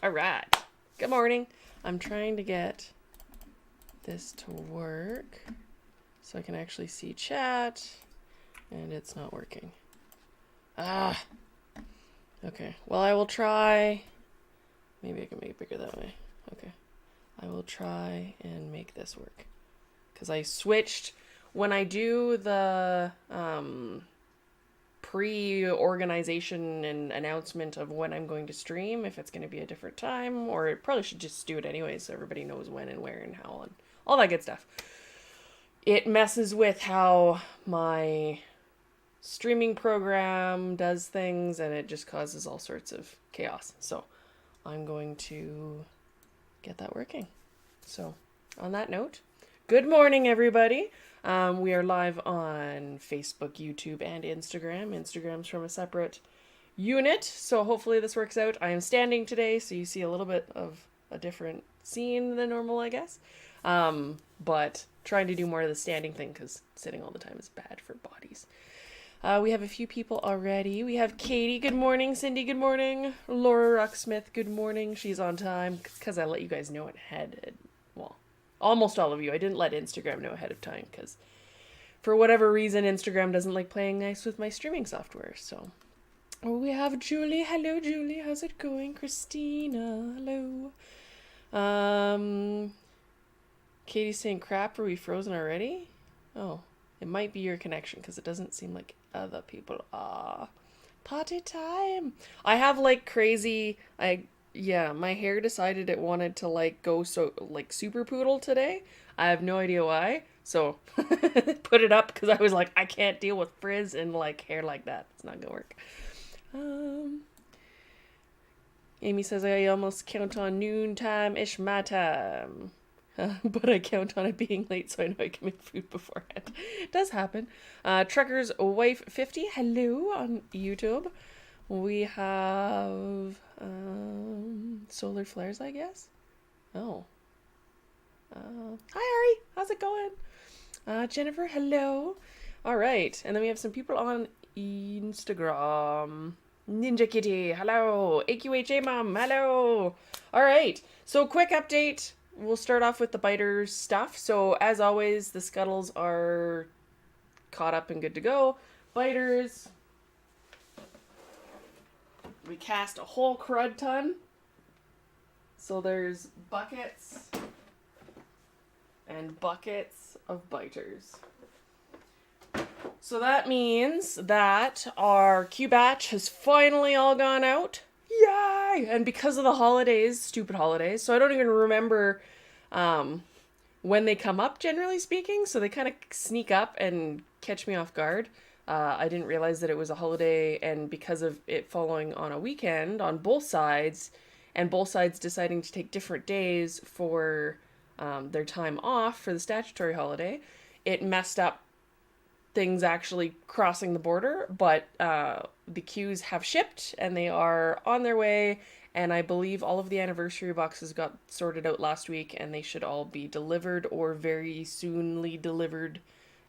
All right. Good morning. I'm trying to get this to work so I can actually see chat, and it's not working. Ah. Okay. Well, I will try. Maybe I can make it bigger that way. Okay. I will try and make this work. Because I switched when I do the pre-organization and announcement of when I'm going to stream, if it's going to be a different time, or it probably should just do it anyway so everybody knows when and where and how and all that good stuff. It messes with how my streaming program does things, and it just causes all sorts of chaos. So I'm going to get that working. So on that note, good morning, everybody. We are live on Facebook, YouTube, and Instagram. Instagram's from a separate unit, so hopefully this works out. I am standing today, so you see a little bit of a different scene than normal, I guess. But trying to do more of the standing thing because sitting all the time is bad for bodies. We have a few people already. We have Katie, good morning. Cindy, good morning. Laura Rucksmith, good morning. She's on time because I let you guys know ahead. Well, almost all of you. I didn't let Instagram know ahead of time because for whatever reason, Instagram doesn't like playing nice with my streaming software. So we have Julie. Hello, Julie. How's it going? Christina. Hello. Katie's saying, crap, are we frozen already? Oh, it might be your connection because it doesn't seem like other people are. Party time. I have like crazy. My hair decided it wanted to like go so like super poodle today. I have no idea why. So put it up because I was like, I can't deal with frizz and like hair like that. It's not gonna work. Um, Amy says I almost count on noontime ish my time. But I count on it being late so I know I can make food beforehand. It does happen. Trucker's Wife 50, hello on YouTube. We have solar flares, I guess. Oh. Hi, Ari. How's it going? Jennifer, hello. All right. And then we have some people on Instagram. Ninja Kitty, hello. AQHA Mom, hello. All right. So, quick update. We'll start off with the biters stuff. So, as always, the scuttles are caught up and good to go. Biters. We cast a whole crud ton. So, there's buckets and buckets of biters. So that means that our Q batch has finally all gone out. Yay! And because of the holidays, stupid holidays, so I don't even remember when they come up, generally speaking. So they kind of sneak up and catch me off guard. I didn't realize that it was a holiday, and because of it falling on a weekend on both sides, and both sides deciding to take different days for their time off for the statutory holiday, it messed up things actually crossing the border, but the queues have shipped and they are on their way. And I believe all of the anniversary boxes got sorted out last week, and they should all be delivered or very soonly delivered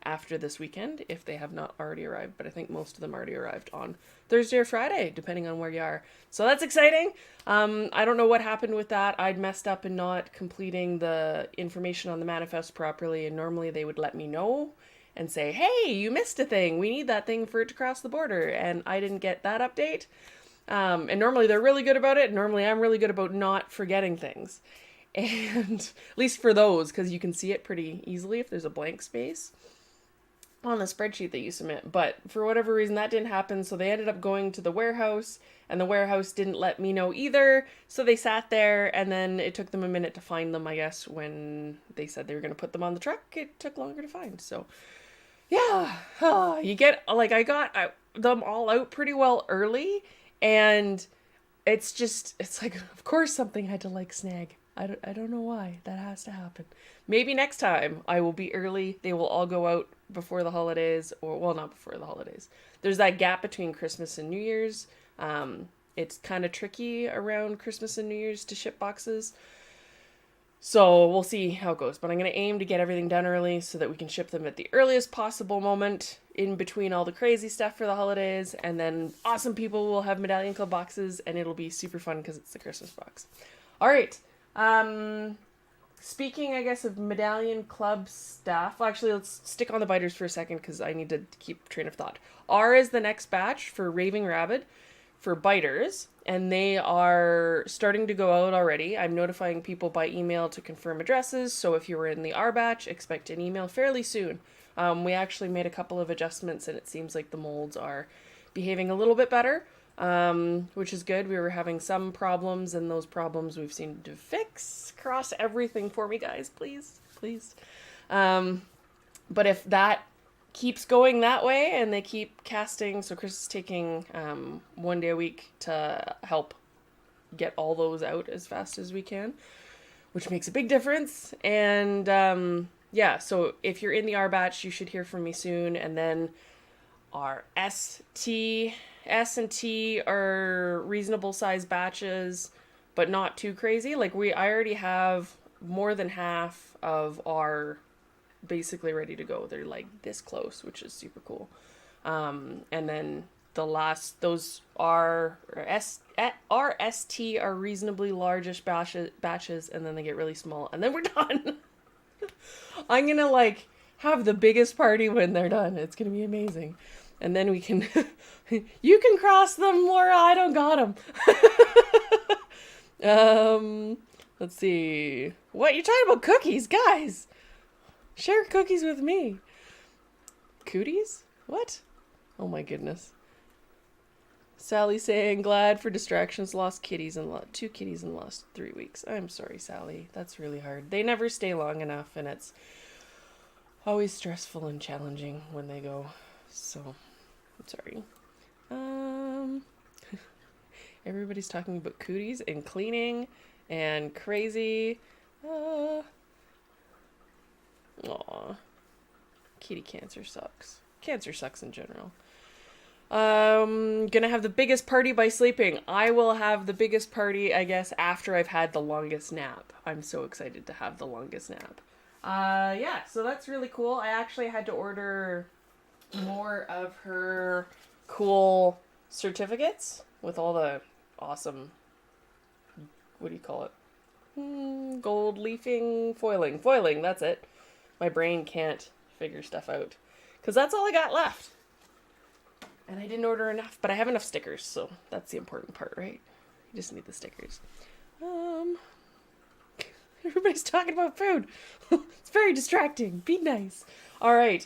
after this weekend if they have not already arrived. But I think most of them already arrived on Thursday or Friday, depending on where you are. So that's exciting. I don't know what happened with that. I'd messed up in not completing the information on the manifest properly, and normally they would let me know and say, hey, you missed a thing. We need that thing for it to cross the border. And I didn't get that update. And normally they're really good about it. Normally I'm really good about not forgetting things. And at least for those, because you can see it pretty easily if there's a blank space on the spreadsheet that you submit. But for whatever reason, that didn't happen. So they ended up going to the warehouse, and the warehouse didn't let me know either. So they sat there, and then it took them a minute to find them, I guess, when they said they were going to put them on the truck. It took longer to find. So yeah, you get like I got them all out pretty well early, and it's like of course something had to like snag. I don't know why that has to happen. Maybe next time I will be early. They will all go out before the holidays, or well, not before the holidays. There's that gap between Christmas and New Year's. It's kind of tricky around Christmas and New Year's to ship boxes. So we'll see how it goes. But I'm going to aim to get everything done early so that we can ship them at the earliest possible moment. in between all the crazy stuff for the holidays, and then awesome people will have Medallion Club boxes, and it'll be super fun because it's the Christmas box. All right. Speaking, I guess, of Medallion Club stuff, well, actually, let's stick on the biters for a second because I need to keep train of thought. R is the next batch for Raving Rabbit for biters, and they are starting to go out already. I'm notifying people by email to confirm addresses, so if you were in the R batch, expect an email fairly soon. We actually made a couple of adjustments, and it seems like the molds are behaving a little bit better, which is good. We were having some problems, and those problems we've seemed to fix. Cross everything for me, guys, please, please. But if that keeps going that way and they keep casting, so Chris is taking 1 day a week to help get all those out as fast as we can, which makes a big difference. And yeah, so if you're in the R batch, you should hear from me soon. And then our S and T are reasonable size batches, but not too crazy. Like I already have more than half of our basically ready to go. They're like this close, which is super cool. And then the last, those RST are reasonably largish batches, and then they get really small, and then we're done. I'm gonna like have the biggest party when they're done. It's gonna be amazing. And then we can, you can cross them, Laura. I don't got them. Let's see. What, you're talking about cookies, guys? Share cookies with me. Cooties? What? Oh my goodness. Sally saying, glad for distractions, lost kitties and 2 kitties in the last 3 weeks. I'm sorry, Sally. That's really hard. They never stay long enough, and it's always stressful and challenging when they go. So, I'm sorry. Everybody's talking about cooties and cleaning and crazy. Aw. Kitty cancer sucks. Cancer sucks in general. Gonna have the biggest party by sleeping. I will have the biggest party, I guess, after I've had the longest nap. I'm so excited to have the longest nap. Yeah, so that's really cool. I actually had to order more of her cool certificates with all the awesome, what do you call it? Gold leafing, foiling, that's it. My brain can't figure stuff out. Because that's all I got left. And I didn't order enough, but I have enough stickers, so that's the important part, right? You just need the stickers. Everybody's talking about food. It's very distracting. Be nice. All right.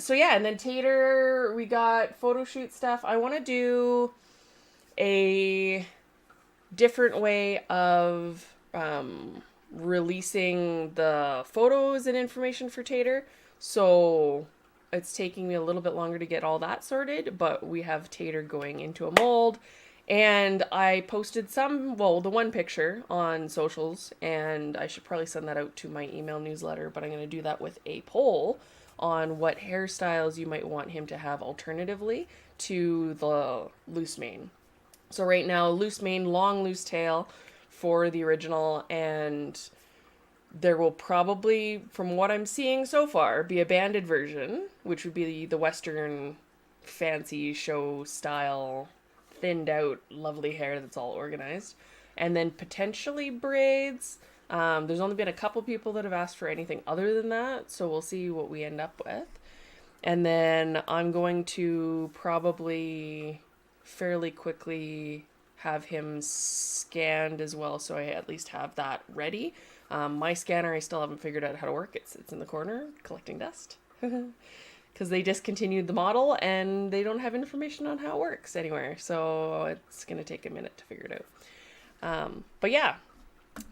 So yeah, and then Tater, we got photo shoot stuff. I want to do a different way of releasing the photos and information for Tater. So it's taking me a little bit longer to get all that sorted, but we have Tater going into a mold. And I posted the one picture on socials, and I should probably send that out to my email newsletter, but I'm going to do that with a poll on what hairstyles you might want him to have alternatively to the loose mane. So right now, loose mane, long loose tail for the original, and there will probably, from what I'm seeing so far, be a banded version, which would be the Western fancy show style, thinned out, lovely hair that's all organized. And then potentially braids. There's only been a couple people that have asked for anything other than that, so we'll see what we end up with. And then I'm going to probably fairly quickly have him scanned as well, so I at least have that ready. My scanner, I still haven't figured out how to work. It's in the corner collecting dust. Because they discontinued the model and they don't have information on how it works anywhere. So it's going to take a minute to figure it out. But yeah,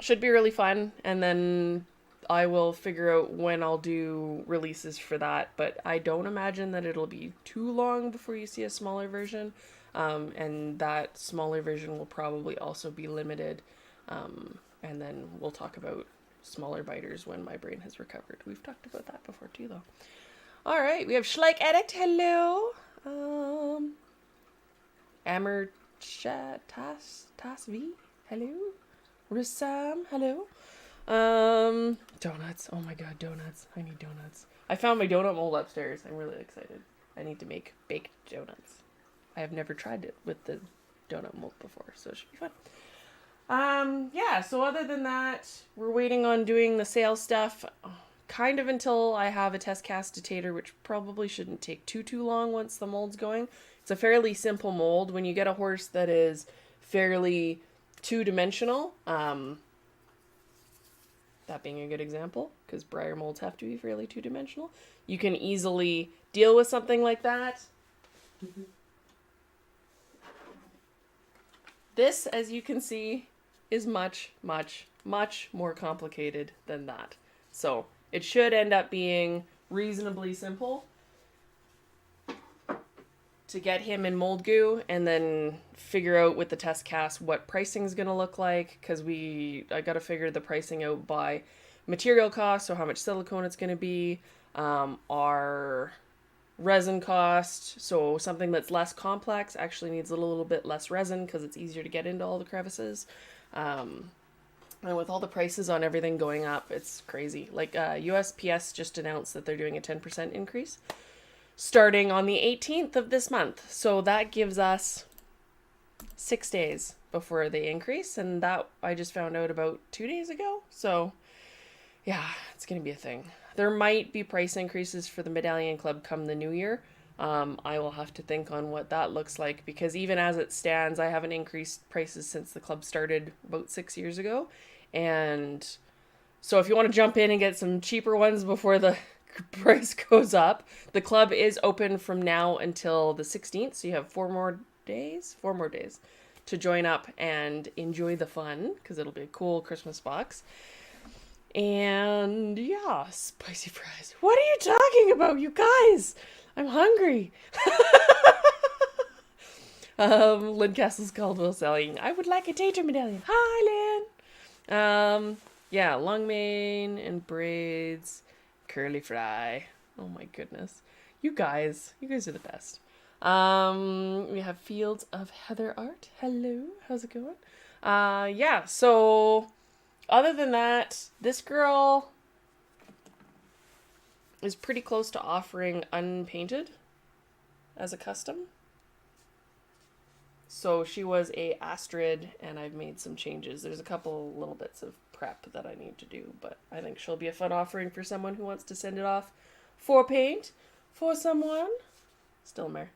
should be really fun. And then I will figure out when I'll do releases for that. But I don't imagine that it'll be too long before you see a smaller version. And that smaller version will probably also be limited. And then we'll talk about smaller biters when my brain has recovered. We've talked about that before too, though. All right, we have Schleich Addict, hello. Amr Tasvi, hello. Rissam, hello. Donuts, oh my god, donuts. I need donuts. I found my donut mold upstairs. I'm really excited. I need to make baked donuts. I have never tried it with the donut mold before, so it should be fun. Yeah, so other than that, we're waiting on doing the sales stuff kind of until I have a test cast dictator, which probably shouldn't take too long once the mold's going. It's a fairly simple mold. When you get a horse that is fairly two-dimensional, that being a good example, because Breyer molds have to be fairly two-dimensional, you can easily deal with something like that. Mm-hmm. This, as you can see, is much, much, much more complicated than that. So it should end up being reasonably simple to get him in mold goo and then figure out with the test cast what pricing is going to look like, because I got to figure the pricing out by material cost, so how much silicone it's going to be, our resin cost, so something that's less complex actually needs a little bit less resin because it's easier to get into all the crevices. And with all the prices on everything going up, it's crazy. Like USPS just announced that they're doing a 10% increase starting on the 18th of this month. So that gives us 6 days before they increase, and that I just found out about 2 days ago. So yeah, it's going to be a thing. There might be price increases for the Medallion Club come the new year. I will have to think on what that looks like, because even as it stands, I haven't increased prices since the club started about 6 years ago. And so if you want to jump in and get some cheaper ones before the price goes up, the club is open from now until the 16th. So you have 4 more days to join up and enjoy the fun, because it'll be a cool Christmas box. And yeah, spicy fries. What are you talking about, you guys? I'm hungry. Lynn Castle's Caldwell selling. I would like a tater medallion. Hi, Lynn. Yeah, long mane and braids, curly fry. Oh my goodness, you guys are the best. We have Fields of Heather Art. Hello, how's it going? Yeah. So, other than that, this girl is pretty close to offering unpainted as a custom. So she was a Astrid, and I've made some changes. There's a couple little bits of prep that I need to do, but I think she'll be a fun offering for someone who wants to send it off for paint for someone. Still mare.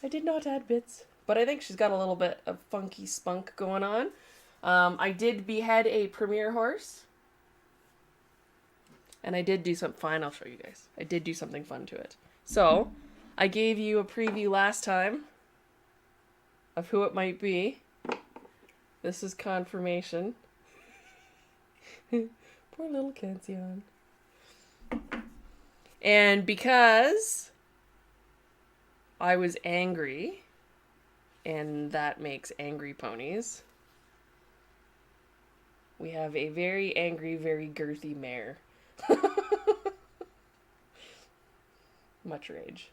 I did not add bits, but I think she's got a little bit of funky spunk going on. I did behead a premier horse. And I did do something fine. I'll show you guys. I did do something fun to it. So, I gave you a preview last time of who it might be. This is confirmation. Poor little Cancion. And because I was angry, and that makes angry ponies, we have a very angry, very girthy mare. Much rage.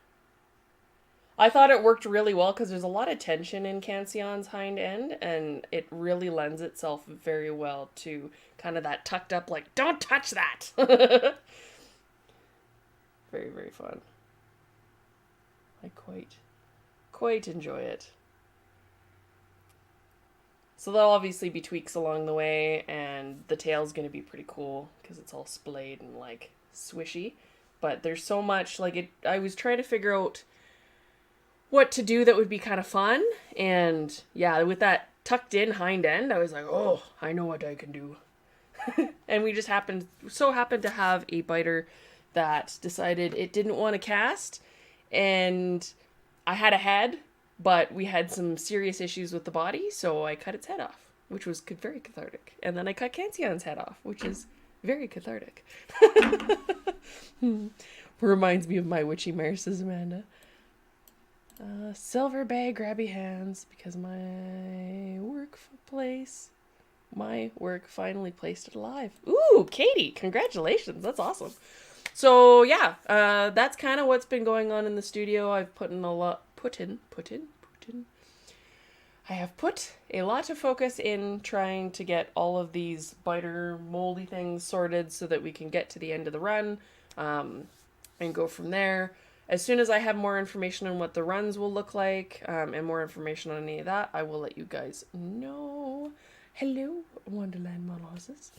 I thought it worked really well because there's a lot of tension in Cancion's hind end, and it really lends itself very well to kind of that tucked up, like, don't touch that! Very, very fun. I quite enjoy it. So there'll obviously be tweaks along the way, and the tail's going to be pretty cool because it's all splayed and, like, swishy. But there's so much, like, I was trying to figure out what to do that would be kind of fun, and yeah, with that tucked in hind end, I was like, oh, I know what I can do. And we just happened to have a biter that decided it didn't want to cast, and I had a head, but we had some serious issues with the body, so I cut its head off, which was very cathartic. And then I cut Cancion's head off, which is very cathartic. Reminds me of my witchy mare, says Amanda. Silver Bay grabby hands, because my work finally placed it alive. Ooh, Katie, congratulations. That's awesome. So yeah, that's kind of what's been going on in the studio. I've put a lot of focus in trying to get all of these biter moldy things sorted so that we can get to the end of the run, and go from there. as soon as I have more information on what the runs will look like, and more information on any of that, I will let you guys know. Hello, Wonderland Model Houses.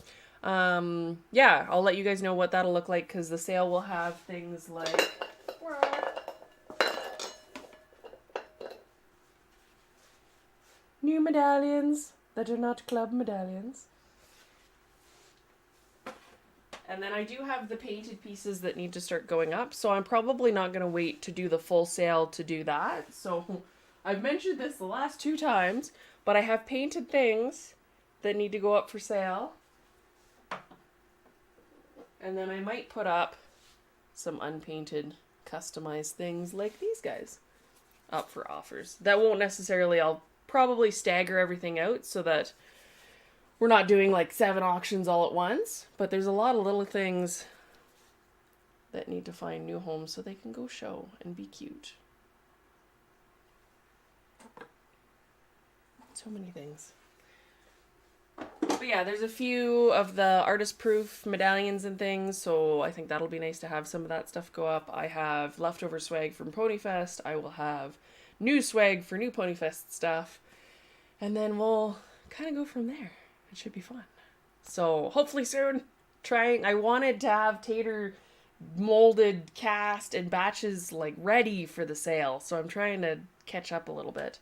Yeah, I'll let you guys know what that'll look like, because the sale will have things like new medallions that are not club medallions. And then I do have the painted pieces that need to start going up, so I'm probably not going to wait to do the full sale to do that. So I've mentioned this the last 2 times, but I have painted things that need to go up for sale. And then I might put up some unpainted, customized things like these guys up for offers. That won't necessarily, I'll probably stagger everything out so that we're not doing like 7 auctions all at once, but there's a lot of little things that need to find new homes so they can go show and be cute. So many things. But yeah, there's a few of the artist proof medallions and things, so I think that'll be nice to have some of that stuff go up. I have leftover swag from Ponyfest. I will have new swag for new Ponyfest stuff. And then we'll kind of go from there. It should be fun. So hopefully soon, I wanted to have Tater molded, cast, and batches like ready for the sale. So I'm trying to catch up a little bit.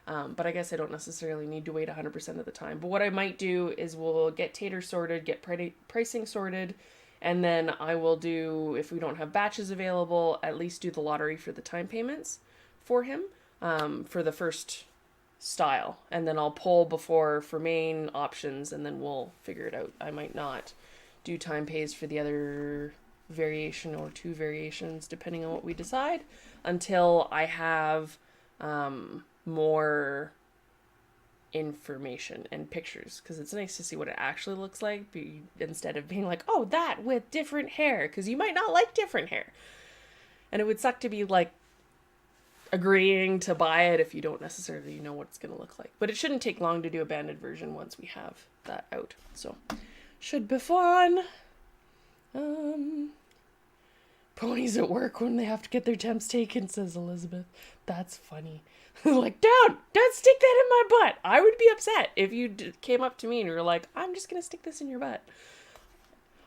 But I guess I don't necessarily need to wait 100% of the time. But what I might do is we'll get Tater sorted, get pricing sorted, and then I will do, if we don't have batches available, at least do the lottery for the time payments for him, for the first style. And then I'll pull before for main options, and then we'll figure it out. I might not do time pays for the other variation or 2 variations, depending on what we decide, until I have more information and pictures, because it's nice to see what it actually looks like instead of being like, oh, that with different hair, because you might not like different hair, and it would suck to be like agreeing to buy it if you don't necessarily know what it's going to look like. But it shouldn't take long to do a banded version once we have that out, so should be fun. Ponies at work when they have to get their temps taken, says Elizabeth. That's funny. Like, don't stick that in my butt. I would be upset if you came up to me and you were like, I'm just going to stick this in your butt.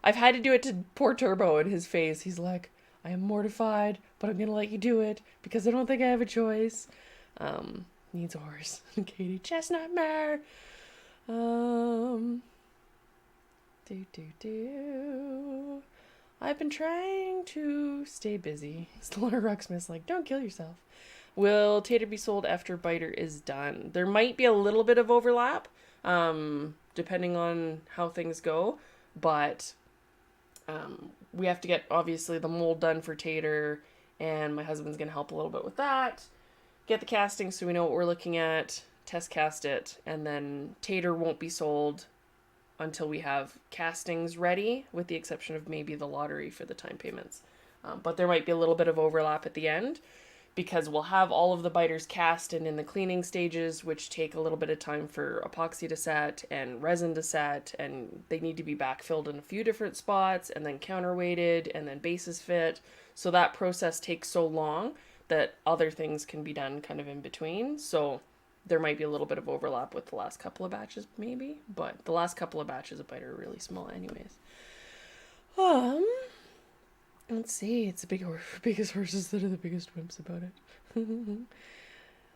I've had to do it to poor Turbo in his face. He's like, I am mortified, but I'm going to let you do it because I don't think I have a choice. Needs a horse. Katie Chestnut Mare. I've been trying to stay busy. Laura Rucksmith's like, don't kill yourself. Will Tater be sold after Biter is done? There might be a little bit of overlap, depending on how things go, but we have to get, obviously, the mold done for Tater, and my husband's going to help a little bit with that. Get the casting so we know what we're looking at, test cast it, and then Tater won't be sold until we have castings ready, with the exception of maybe the lottery for the time payments. But there might be a little bit of overlap at the end, because we'll have all of the biters cast and in the cleaning stages, which take a little bit of time for epoxy to set and resin to set, and they need to be backfilled in a few different spots, and then counterweighted, and then bases fit. So that process takes so long that other things can be done kind of in between. So there might be a little bit of overlap with the last couple of batches, maybe, but the last couple of batches of biter are really small anyways. Let's see, it's the biggest horses that are the biggest wimps about it.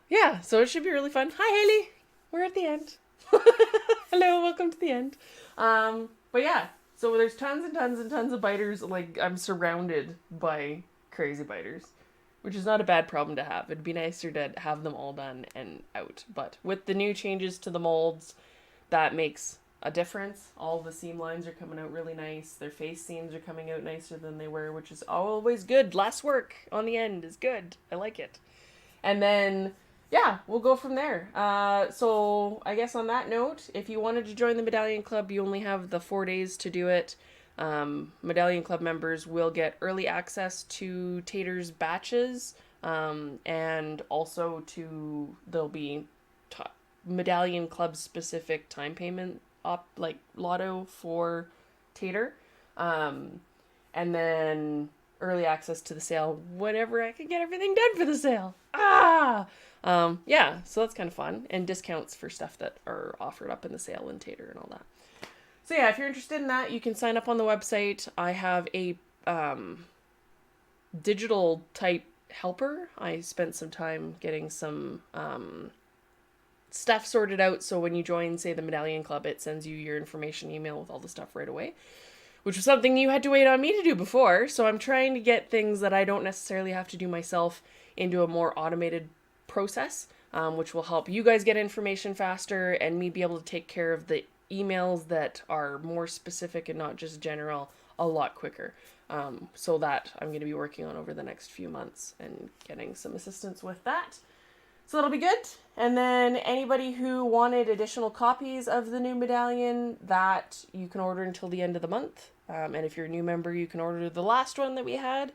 Yeah, so it should be really fun. Hi, Haley! We're at the end. Hello, welcome to the end. But yeah, so there's tons and tons and tons of biters. Like, I'm surrounded by crazy biters, which is not a bad problem to have. It'd be nicer to have them all done and out. But with the new changes to the molds, that makes a difference. All the seam lines are coming out really nice. Their face seams are coming out nicer than they were, which is always good. Less work on the end is good. I like it. And then, yeah, we'll go from there. So I guess on that note, if you wanted to join the Medallion Club, you only have the 4 days to do it. Medallion Club members will get early access to Tater's batches, and also there'll be Medallion Club specific time payment lotto for Tater. And then early access to the sale whenever I can get everything done for the sale. Yeah, so that's kind of fun. And discounts for stuff that are offered up in the sale and Tater and all that. So yeah, if you're interested in that, you can sign up on the website. I have a digital type helper. I spent some time getting some stuff sorted out, so when you join, say, the Medallion Club, it sends you your information email with all the stuff right away, which was something you had to wait on me to do before. So I'm trying to get things that I don't necessarily have to do myself into a more automated process, which will help you guys get information faster and me be able to take care of the emails that are more specific and not just general a lot quicker. So that I'm going to be working on over the next few months and getting some assistance with that. So that'll be good. And then anybody who wanted additional copies of the new medallion, that you can order until the end of the month. And if you're a new member, you can order the last one that we had,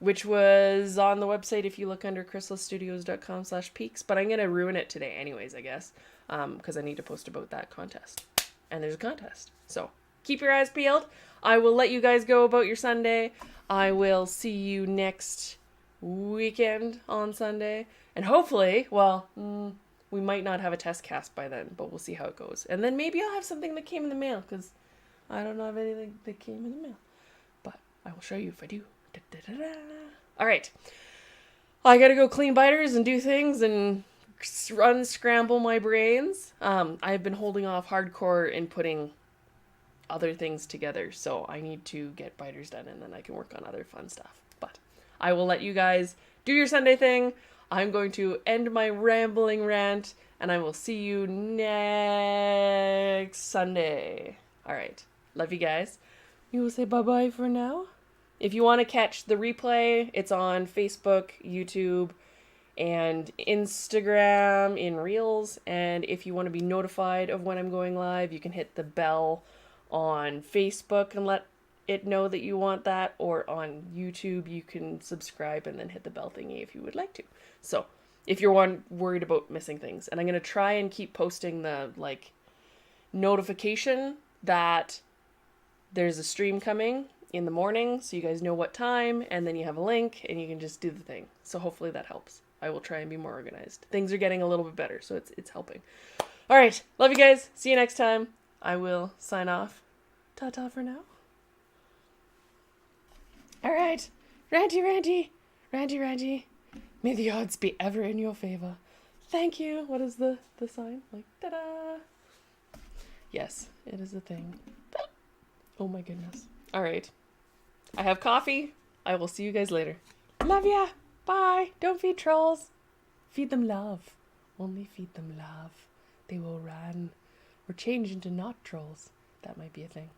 which was on the website if you look under chrysalisstudios.com/peaks. But I'm going to ruin it today anyways, I guess, because I need to post about that contest. And there's a contest. So keep your eyes peeled. I will let you guys go about your Sunday. I will see you next weekend on Sunday. And hopefully, well, we might not have a test cast by then, but we'll see how it goes. And then maybe I'll have something that came in the mail, because I don't have anything that came in the mail. But I will show you if I do. All right. I gotta go clean biters and do things and unscramble my brains. I've been holding off hardcore and putting other things together, so I need to get biters done and then I can work on other fun stuff. But I will let you guys do your Sunday thing. I'm going to end my rambling rant, and I will see you next Sunday. All right. Love you guys. We will say bye-bye for now. If you want to catch the replay, it's on Facebook, YouTube, and Instagram in Reels. And if you want to be notified of when I'm going live, you can hit the bell on Facebook and let it know that you want that, or on YouTube you can subscribe and then hit the bell thingy if you would like to. So if you're worried about missing things, and I'm going to try and keep posting the notification that there's a stream coming in the morning so you guys know what time, and then you have a link and you can just do the thing. So hopefully that helps. I will try and be more organized. Things are getting a little bit better, so it's helping. All right, love you guys. See you next time. I will sign off. Ta-ta for now. All right, Randy. May the odds be ever in your favor. Thank you. What is the sign? Ta-da. Yes, it is a thing. Oh my goodness. All right. I have coffee. I will see you guys later. Love ya. Bye. Don't feed trolls. Feed them love. Only feed them love. They will run. Or change into not trolls. That might be a thing.